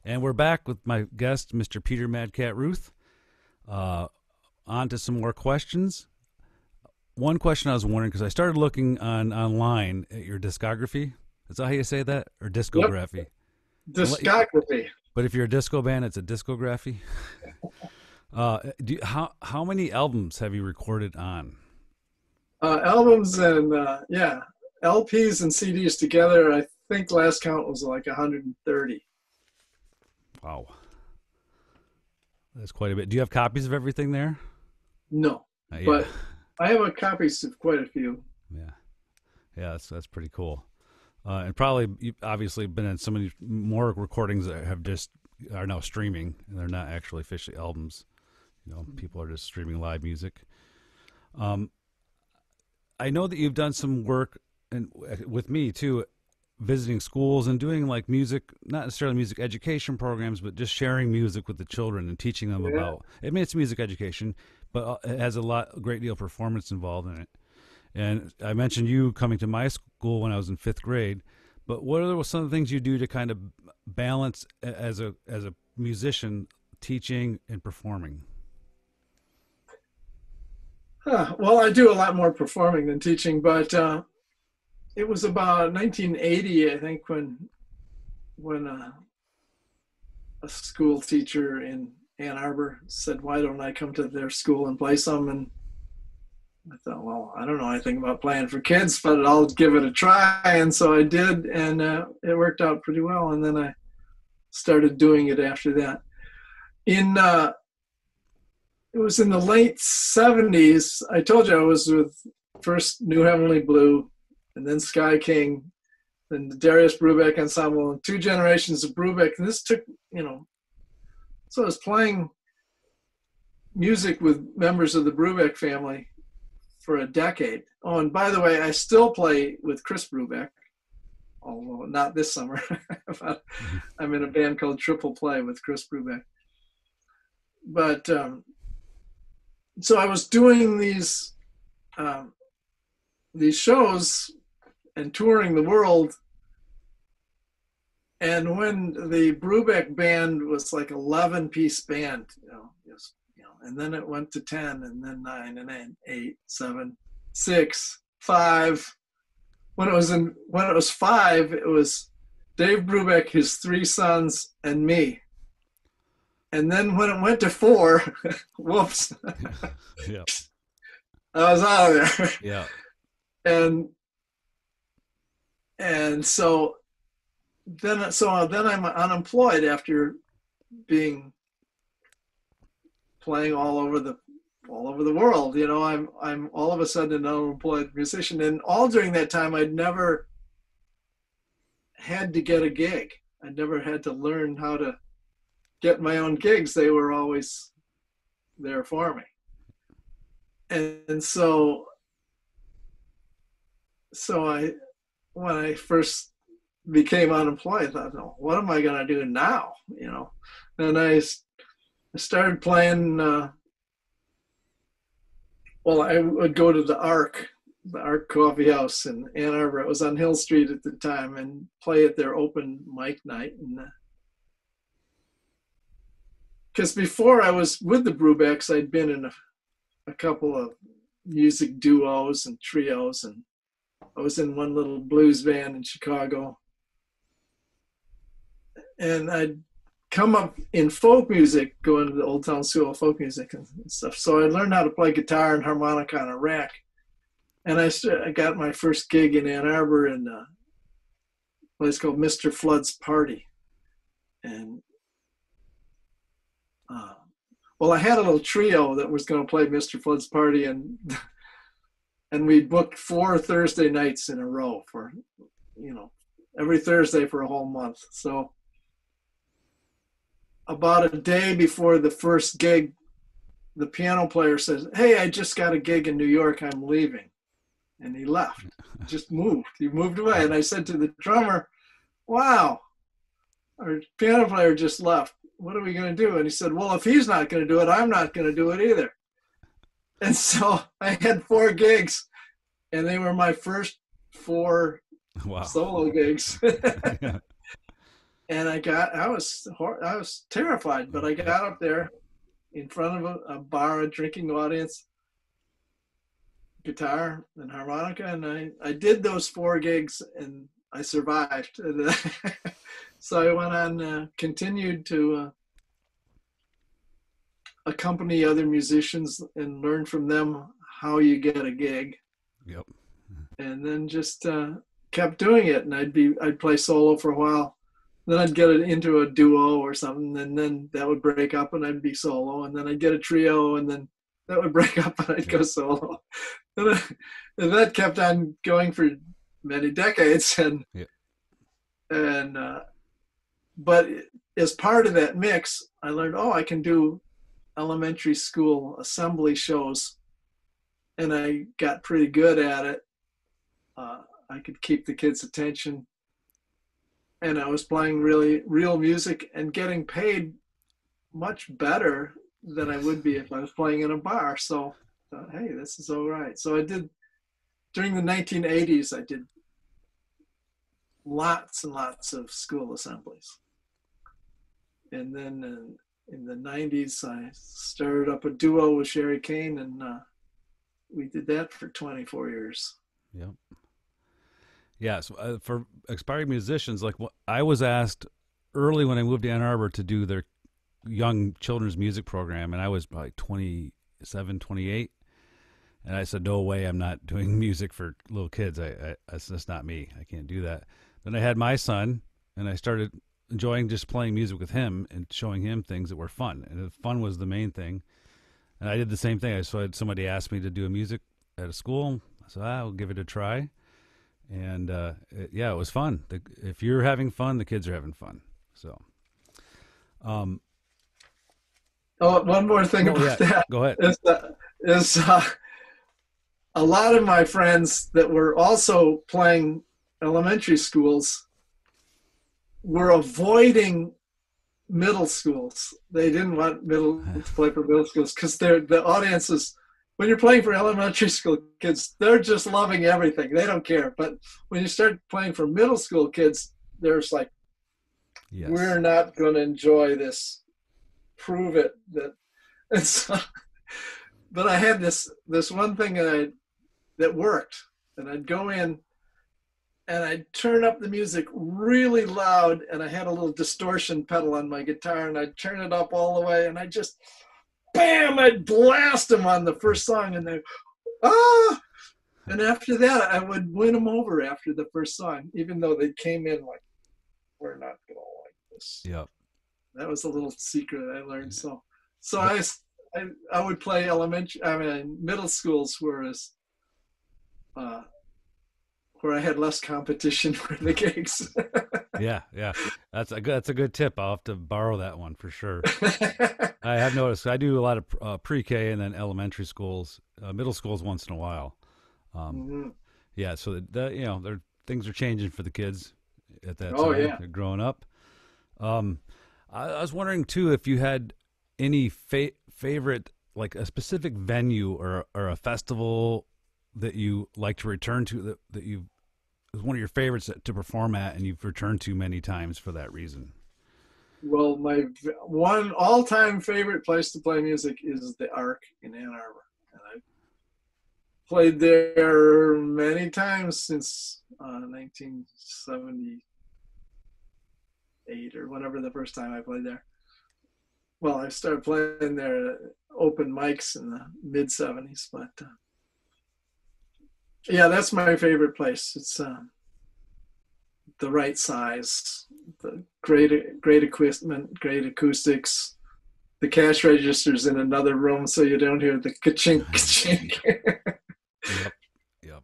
And we're back with my guest, Mr. Peter Madcat Ruth. On to some more questions. One question I was wondering, because I started looking online at your discography. Is that how you say that? Or Yep, discography? discography. But if you're a disco band, it's a discography. How many albums have you recorded on? Albums and yeah, LPs and CDs together. I think last count was like 130. Wow, that's quite a bit. Do you have copies of everything there? No, Yeah, but I have a copies of quite a few. yeah, yeah. That's pretty cool. And probably you've obviously been in so many more recordings that have just are now streaming, and they're not actually officially albums. People are just streaming live music. Um, I know that you've done some work and with me too, visiting schools and doing like music, not necessarily music education programs, but just sharing music with the children and teaching them Yeah. about. I mean, it's music education, but it has a great deal of performance involved in it. And I mentioned you coming to my school when I was in fifth grade. But what are some of the things you do to kind of balance as a musician, teaching and performing? Well, I do a lot more performing than teaching, but it was about 1980, I think, when a school teacher in Ann Arbor said, "Why don't I come to their school and play some?" And I thought, well, I don't know anything about playing for kids, but I'll give it a try. And so I did, and it worked out pretty well. And then I started doing it after that. In It was in the late 70s. I told you I was with first New Heavenly Blue, and then Sky King, then the Darius Brubeck Ensemble, and two generations of Brubeck. And this took, so I was playing music with members of the Brubeck family for a decade. Oh, and by the way, I still play with Chris Brubeck, although not this summer. I'm in a band called Triple Play with Chris Brubeck. But so I was doing these shows and touring the world. And when the Brubeck band was like 11-piece band, and then it went to 10, and then 9, and then 8, 7, 6, 5. When it was 5, it was Dave Brubeck, his 3 sons, and me. And then when it went to 4, whoops, Yeah, I was out of there. yeah, And and then I'm unemployed after being playing all over the world. I'm all of a sudden an unemployed musician, and all during that time I'd never had to get a gig. I'd never had to learn how to get my own gigs. They were always there for me. And so I when I first became unemployed, I thought, no, what am I going to do now? And I started playing. Well, I would go to the Arc Coffee House in Ann Arbor. It was on Hill Street at the time, and play at their open mic night. And because before I was with the Brubecks, I'd been in a couple of music duos and trios, and I was in one little blues band in Chicago. And I'd come up in folk music, going to the Old Town School of Folk Music and stuff. So I learned how to play guitar and harmonica on a rack. And I got my first gig in Ann Arbor in a place called Mr. Flood's Party. And well, I had a little trio that was going to play Mr. Flood's Party, and we booked 4 Thursday nights in a row for, every Thursday for a whole month. So about a day before the first gig, the piano player says, "Hey, I just got a gig in New York. I'm leaving." And he left, just moved. He moved away. And I said to the drummer, "Wow, our piano player just left. What are we going to do?" And he said, "Well, if he's not going to do it, I'm not going to do it either." And so I had 4 gigs, and they were my first 4 wow. solo gigs. And I was terrified, but I got up there in front of a bar, a drinking audience, guitar and harmonica, and I did those 4 gigs, and I survived. So I went on, continued to accompany other musicians and learn from them how you get a gig. Yep. And then just kept doing it, and I'd play solo for a while. Then I'd get it into a duo or something, and then that would break up and I'd be solo, and then I'd get a trio, and then that would break up and I'd go solo. And that kept on going for many decades. But as part of that mix, I learned, I can do elementary school assembly shows, and I got pretty good at it. I could keep the kids' attention, and I was playing really real music and getting paid much better than I would be if I was playing in a bar. So I thought, hey, this is all right. So I did, during the 1980s, I did lots and lots of school assemblies. And then in the 90s, I started up a duo with Sherry Kane, and we did that for 24 years. Yep. Yeah, so for aspiring musicians, like I was asked early when I moved to Ann Arbor to do their young children's music program, and I was like 27, 28, and I said, no way, I'm not doing music for little kids. That's just not me. I can't do that. Then I had my son, and I started enjoying just playing music with him and showing him things that were fun, and fun was the main thing. And I did the same thing. So I had somebody asked me to do a music at a school. I said, I'll give it a try. And it was fun. If you're having fun, the kids are having fun. So, one more thing about that. Go ahead. Is a lot of my friends that were also playing elementary schools were avoiding middle schools. They didn't want to play for middle schools because the audience is, when you're playing for elementary school kids, they're just loving everything. They don't care. But when you start playing for middle school kids, there's like, yes, we're not going to enjoy this. Prove it. And so, but I had this one thing that worked, and I'd go in and I'd turn up the music really loud, and I had a little distortion pedal on my guitar, and I'd turn it up all the way, and I just, bam, I'd blast them on the first song, and they, and after that, I would win them over after the first song, even though they came in like, we're not gonna like this. Yep. That was a little secret I learned. So I would play middle schools, whereas where I had less competition for the gigs. Yeah. That's a good tip. I'll have to borrow that one for sure. I have noticed I do a lot of pre-K and then elementary schools, middle schools once in a while. Yeah, so things are changing for the kids at that time. Yeah. They're growing up. I was wondering too if you had any favorite, like a specific venue or a festival that you like to return to that you is one of your favorites to perform at, and you've returned to many times for that reason. Well, my one all-time favorite place to play music is the Arc in Ann Arbor, and I've played there many times since 1978 or whenever the first time I played there. Well, I started playing there at open mics in the mid-'70s, but yeah, that's my favorite place. It's the right size, the great equipment, great acoustics. The cash register's in another room, so you don't hear the ka-chink, ka-chink. Yep.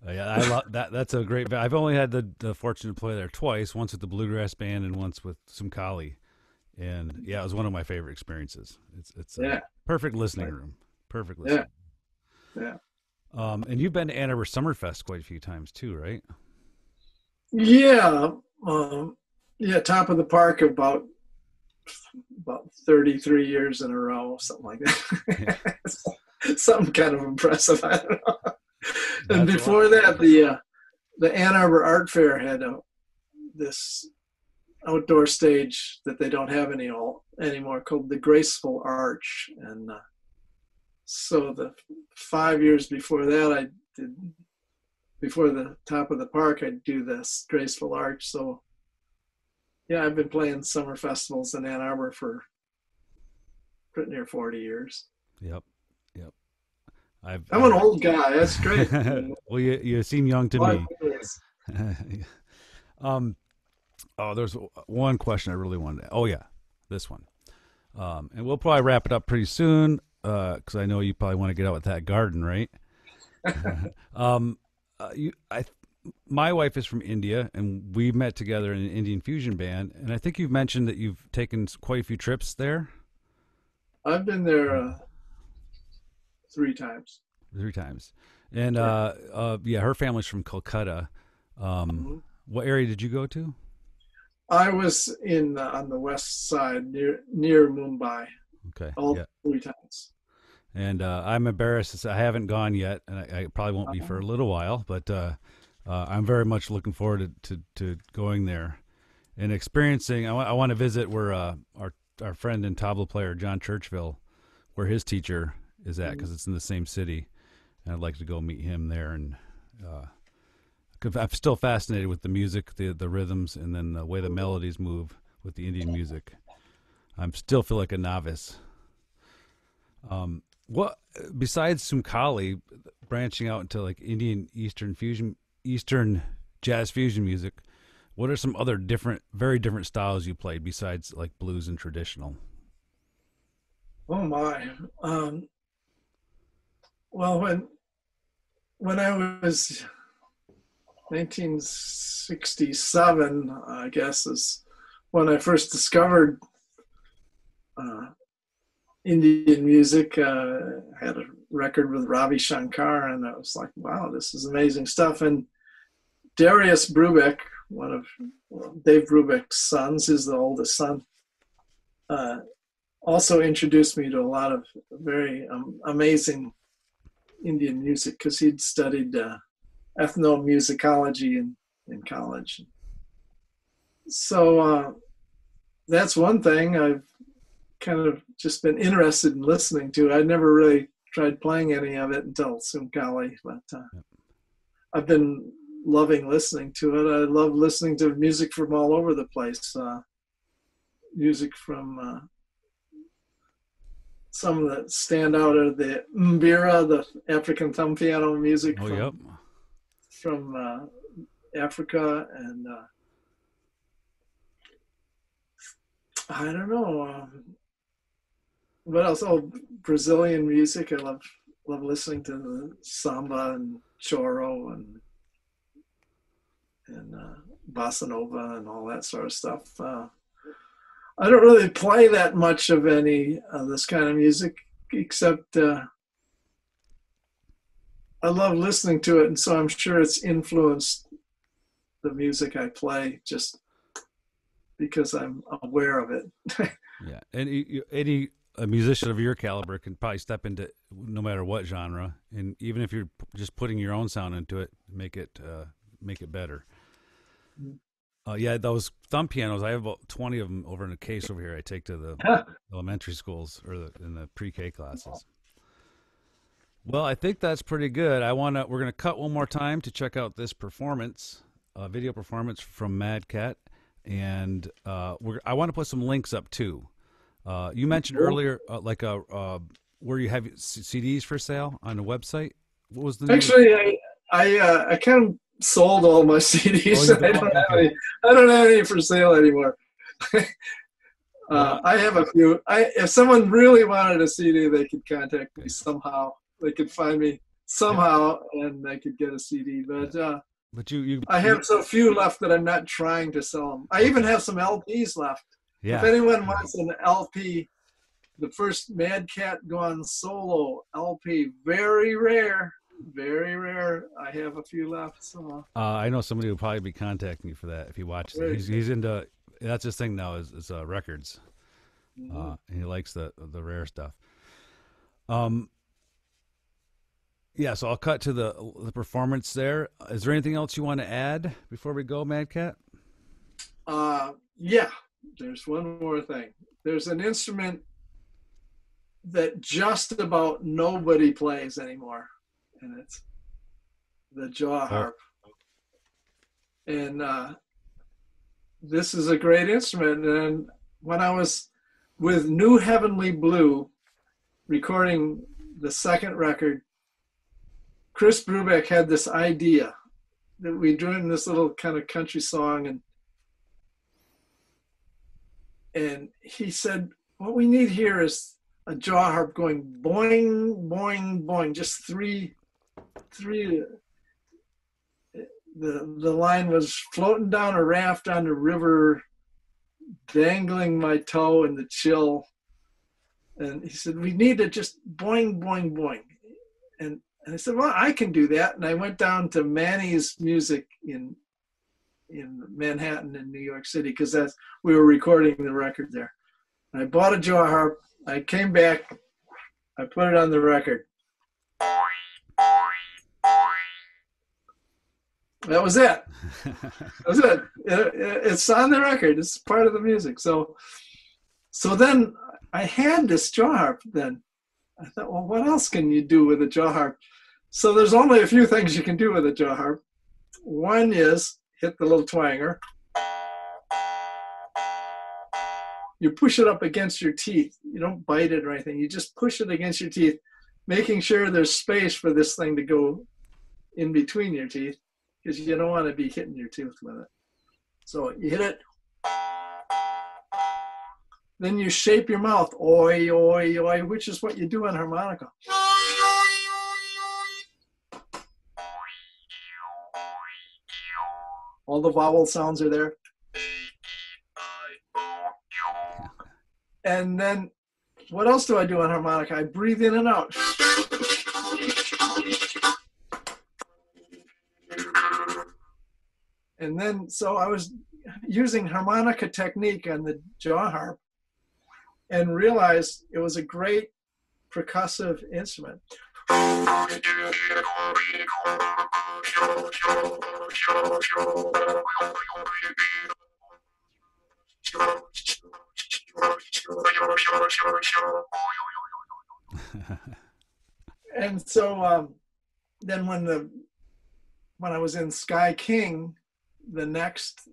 Yeah, I love that. That's a great. I've only had the fortune to play there twice. Once with the bluegrass band, and once with some Kali. And yeah, it was one of my favorite experiences. It's a perfect listening room. Perfect listening. Yeah. And you've been to Ann Arbor Summerfest quite a few times too, right? Yeah. Top of the Park about 33 years in a row, something like that. Yeah. Something kind of impressive. I don't know. And before that, the Ann Arbor Art Fair had this outdoor stage that they don't have anymore called the Graceful Arch. And so the 5 years before that, I did, before the top of the park, I'd do this Graceful Arch. So yeah, I've been playing summer festivals in Ann Arbor for pretty near 40 years. Yep. Yep. I'm an old guy. That's great. Well, you seem young to me. There's one question I really wanted to. Oh yeah, this one. And we'll probably wrap it up pretty soon because I know you probably want to get out with that garden, right? My wife is from India, and we met together in an Indian fusion band. And I think you've mentioned that you've taken quite a few trips there. I've been there 3 times. 3 times, and yeah, her family's from Calcutta. What area did you go to? I was on the west side near Mumbai. Okay, all 3 times. And I'm embarrassed to say I haven't gone yet, and I probably won't be for a little while. But I'm very much looking forward to going there and experiencing. I want to visit where our friend and tabla player John Churchville, where his teacher is at, because it's in the same city, and I'd like to go meet him there. And I'm still fascinated with the music, the rhythms, and then the way the melodies move with the Indian music. I still feel like a novice. What besides Sumkali, branching out into like Indian Eastern jazz fusion music, what are some other very different styles you played besides like blues and traditional? Oh my! Well, when I was 1967, I guess, is when I first discovered Indian music. I had a record with Ravi Shankar, and I was like, wow, this is amazing stuff. And Darius Brubeck, one of Dave Brubeck's sons, is the oldest son, also introduced me to a lot of very amazing Indian music, because he'd studied ethnomusicology in college. So that's one thing I've kind of just been interested in listening to. I never really tried playing any of it until Sumkali, but I've been loving listening to it. I love listening to music from all over the place. Music from some that stand out are the mbira, the African thumb piano music from Africa, and I don't know. What else? Oh, Brazilian music. I love listening to the samba and choro and bossa nova and all that sort of stuff. I don't really play that much of any of this kind of music, except I love listening to it, and so I'm sure it's influenced the music I play just because I'm aware of it. Yeah, and a musician of your caliber can probably step into no matter what genre, and even if you're just putting your own sound into it, make it better. Yeah, those thumb pianos, I have about 20 of them over in a case over here I take to the elementary schools or in the pre-K classes. Well, I think that's pretty good. We're going to cut one more time to check out this video performance from Madcat, and I want to put some links up too. You mentioned earlier, where you have CDs for sale on a website. What was the name? Actually, I kind of sold all my CDs. I don't have any for sale anymore. I have a few. If someone really wanted a CD, they could contact me somehow. They could find me somehow, and they could get a CD. But I have so few left that I'm not trying to sell them. I even have some LPs left. Yeah. If anyone wants an LP, the first Madcat Gone Solo LP, very rare. Very rare. I have a few left. So. I know somebody will probably be contacting you for that if he watches it. He's into, that's his thing now is records. And he likes the rare stuff. Yeah, so I'll cut to the performance there. Is there anything else you want to add before we go, Madcat? Yeah, there's one more thing. There's an instrument that just about nobody plays anymore, and it's the jaw harp. And this is a great instrument. And when I was with New Heavenly Blue recording the second record, Chris Brubeck had this idea that we doing this little kind of country song, and he said, what we need here is a jaw harp going boing, boing, boing, just three. The line was floating down a raft on the river, dangling my toe in the chill. And he said, we need to just boing, boing, boing. And I said, well, I can do that. And I went down to Manny's Music in Manhattan in New York City, because we were recording the record there. And I bought a jaw harp. I came back. I put it on the record. That was it. That was it. It's on the record. It's part of the music. So then I had this jaw harp then. I thought, well, what else can you do with a jaw harp? So there's only a few things you can do with a jaw harp. One is hit the little twanger. You push it up against your teeth. You don't bite it or anything. You just push it against your teeth, making sure there's space for this thing to go in between your teeth, because you don't want to be hitting your tooth with it. So you hit it. Then you shape your mouth, oi, oi, oi, which is what you do on harmonica. All the vowel sounds are there. And then what else do I do on harmonica? I breathe in and out. And then, so I was using harmonica technique on the jaw harp and realized it was a great percussive instrument. And so then when I was in Sky King, the next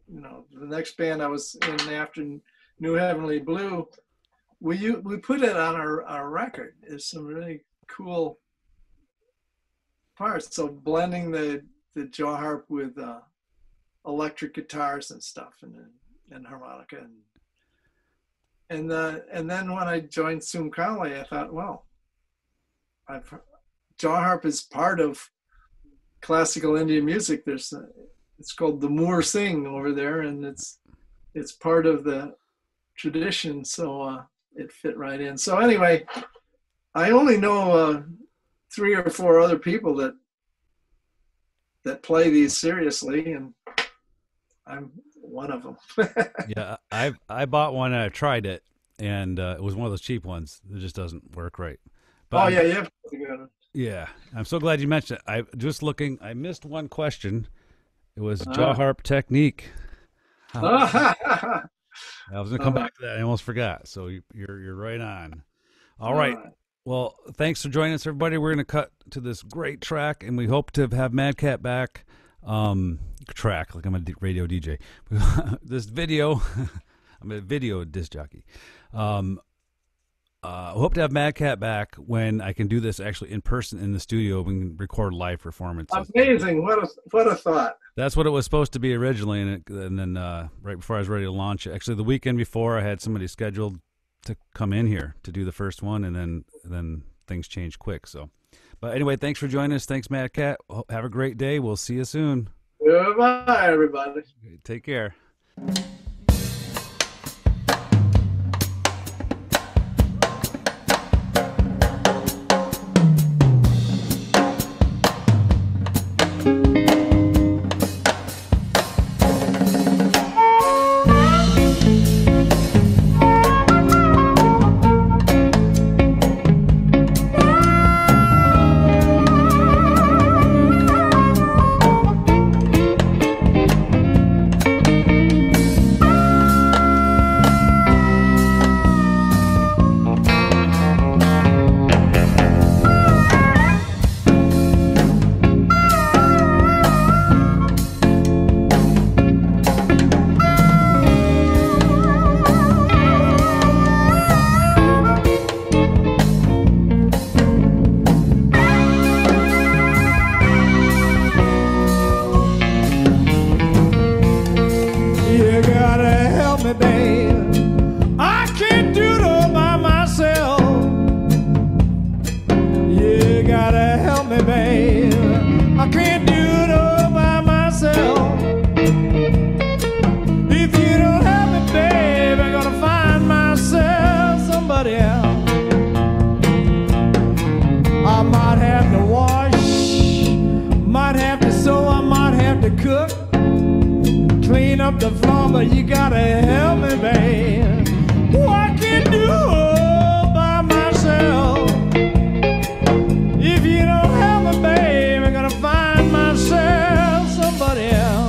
band I was in after New Heavenly Blue, we put it on our record. There's some really cool parts. So blending the jaw harp with electric guitars and stuff, and harmonica, and then when I joined Soom Connolly, I thought, well, jaw harp is part of classical Indian music. It's called the Moor Sing over there, and it's part of the tradition, so it fit right in. So anyway, I only know 3 or 4 other people that play these seriously, and I'm one of them. Yeah, I bought one and I tried it, and it was one of those cheap ones. It just doesn't work right. But yeah, you have to go. Yeah, I'm so glad you mentioned it. I missed one question. It was jaw harp technique. I was going to come back to that. I almost forgot. So you're right on. All right. Well, thanks for joining us, everybody. We're going to cut to this great track, and we hope to have Madcat back. Track, like I'm a radio DJ. This video, I'm a video disc jockey. Hope to have Madcat back when I can do this actually in person in the studio. We can record live performances. Amazing! What a thought. That's what it was supposed to be originally, and then right before I was ready to launch it, actually the weekend before, I had somebody scheduled to come in here to do the first one, and then things changed quick. So, but anyway, thanks for joining us. Thanks, Madcat. Have a great day. We'll see you soon. Goodbye, everybody. Take care. cook, clean up the floor, but you gotta help me, babe. Oh, I can't do it by myself. If you don't help me, babe, I'm gonna find myself somebody else.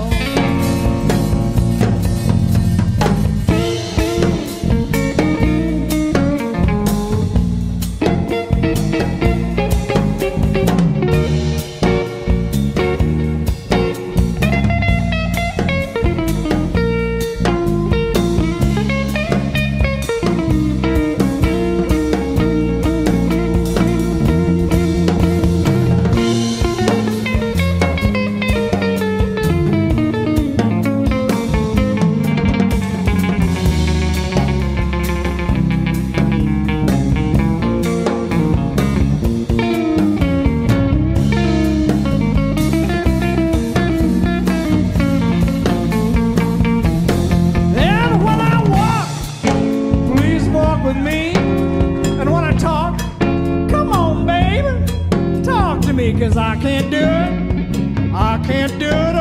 Cause I can't do it